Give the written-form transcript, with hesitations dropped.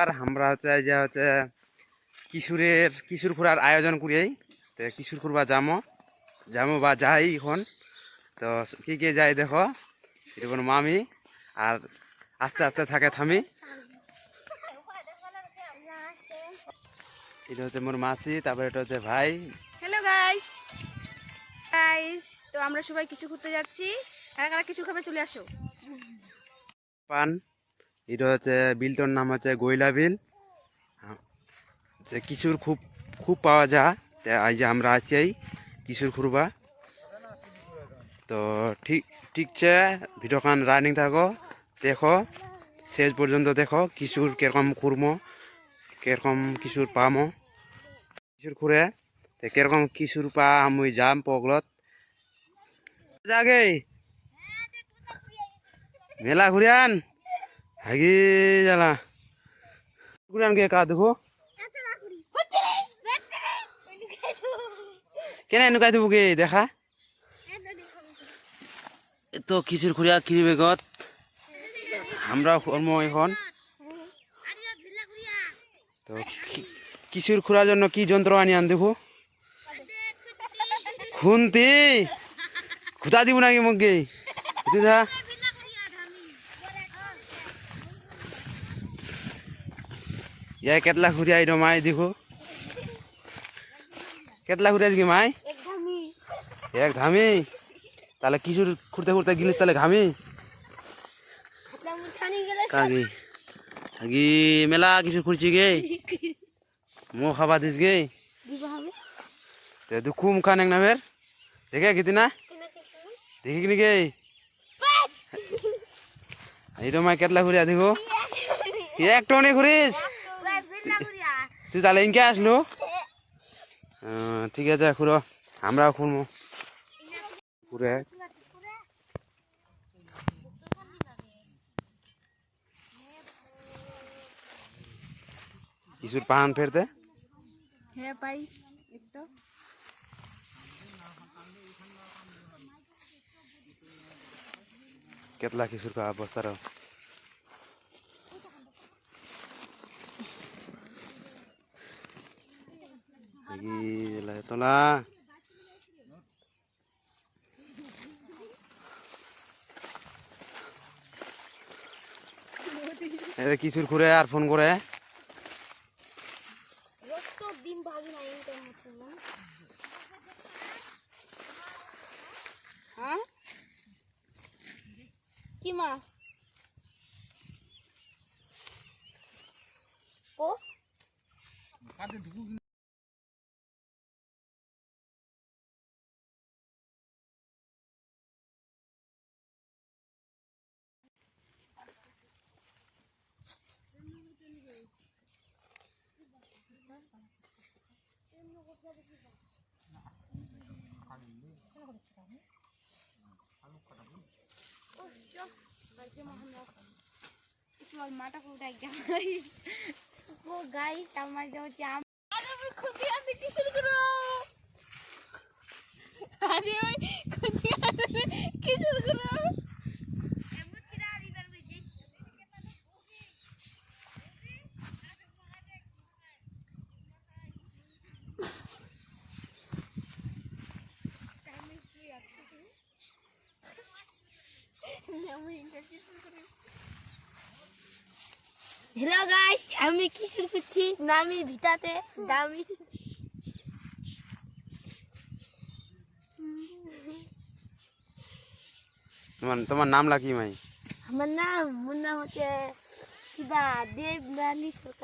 আর আমরা হচ্ছে কিশোর ঘোরার আয়োজন করি, তো কিশোর ঘুরবা যামো বা যাই এখন। তো কি কে যাই দেখো, এটা কোনো মামি আর আস্তে আস্তে থাকে থামি। এটা হচ্ছে মোর মাসি, তারপরে এটা হচ্ছে ভাই। হ্যালো গাইস গাইস, তো আমরা সবাই কিছু ঘুরতে যাচ্ছি। কারা কিছু খাবে চলে আসো। পান, এটা হচ্ছে বিলটার নাম হচ্ছে গইলা বিল। যে কিশোর খুব খুব পাওয়া যায়, তাই যে আমরা আছি এই কিশোর ঘুরবা। তো ঠিকছে ভিডিওখান রানিং থাকো, দেখো শেষ পর্যন্ত দেখো কিশোর কিরকম ঘুরমো, কিরকম কিশোর পামো, কিশোর ঘুরে তো কিরকম কিশোর পা আমি যাম পগলত জাগে মেলা ঘুরিয়ান হাগি জ্বালা ঘুরিয়ান গে কা দেখো কেন নুকাই দেবো গে দেখা। তো কিশোর ঘুরিয়া কিনি বেগত আমরা কর্ম এখন। তো কিশোর ঘুরার জন্য কি যন্ত্র আনি আন দেখো, খুন্তি খুঁতা দিব নাকি মগে দিদা। ইয়া কেতলা ঘুরিয়া আইড মাই দেখো, কেতলা ঘুরিয়া কি মাই এক ধামি। তাহলে কিশোর ঘুরতে ঘুরতে গিলিস তাহলে ঘামি কাকি আগে মেলা কিছু ঘুরছি গে মো খাবা দিস গে দুঃখু মুখান এক না ফের দেখে গেতি না দেখি কিনি গে এইটো মাই কেতলা ঘুরিয়া দেখো এক টনে ঘুরিস তুই তাহলে ইনকে আসলো। ঠিক আছে ঘুরো, আমরাও ঘুরবো ঘুরে। কিশোর পাহান ফেরতে হ্যাঁ পাই একটু কেতলা কিশোর কা অবস্থার তোলা কিশোর ঘুরে আর ফোন করে কি মা ও মাটা পুরোটা গাইস ও গাইস আমার হচ্ছে আমি খুঁজি আমি কিশোর করো আরে ওই খুঁজি কিশোর করো হ্যালো গাইস, আমি কিশোর করছি নামি ভিটাতে দামি। তোমার নাম লাকি মাই? আমার নাম হচ্ছে শিবা দেব রানী সরকার।